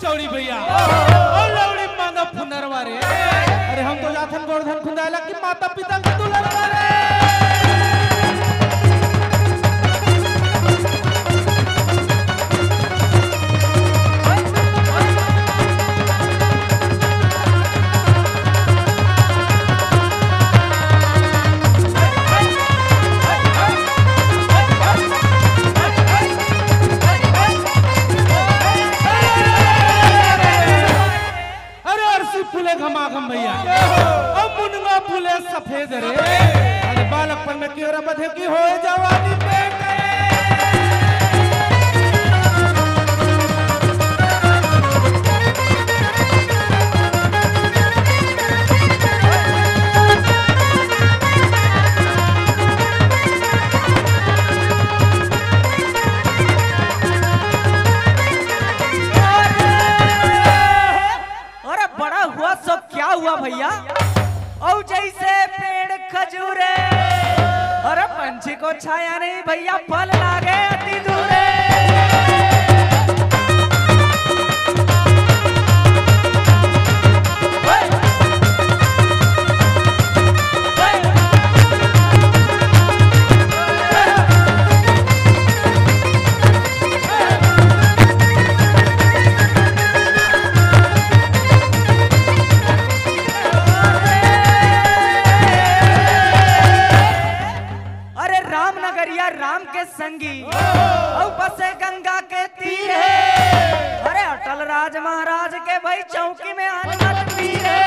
चौड़ी भैया और लौड़ी मांगा फुनरवा रे। अरे हम तो जाथन गोरधन खुंदाला कि माता पिता के दुलरवा रे। फूले घमाघम भैया अब मुनगा फूले सफेद रे। अरे बालकपन में क्यों बधे की हो जवानी पे हुआ भैया और जैसे पेड़ खजूरे और पंछी को छाया नहीं भैया फल लागे अति दूरे। राम के संगी और बसे गंगा के तीर है। अरे अटल राज महाराज के भाई चौकी में हनुमत वीर है।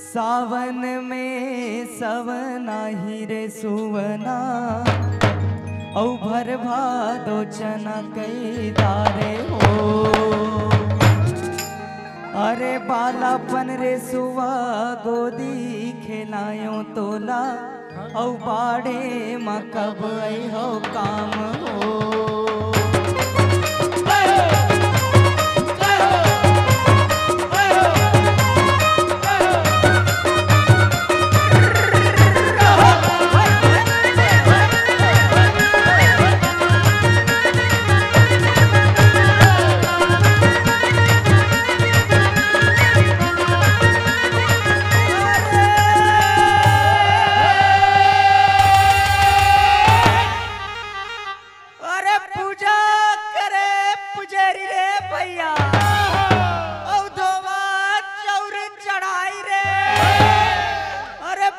सावन में सवना ही रे सुवना औ भर भादो चना कई दारे हो। अरे बालापन रे सुवा गोदी खिलायो तोला औ बाड़े माँ कब आई हो काम हो।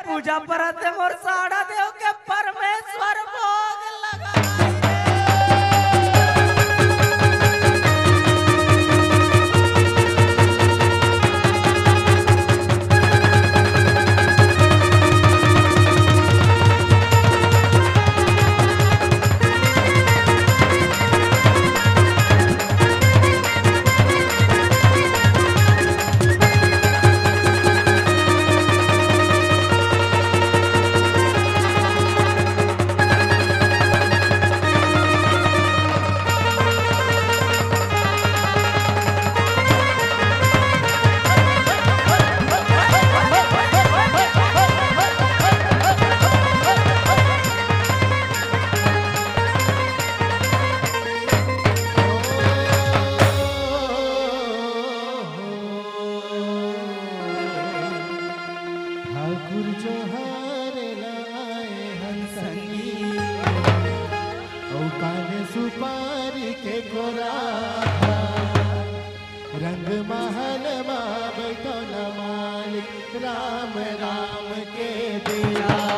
पूजा परत मोर साड़ा देव के परमेश्वर भोग लगा। सुपारी के गोरा रंग महल में बैठो न मालिक राम राम के दिया।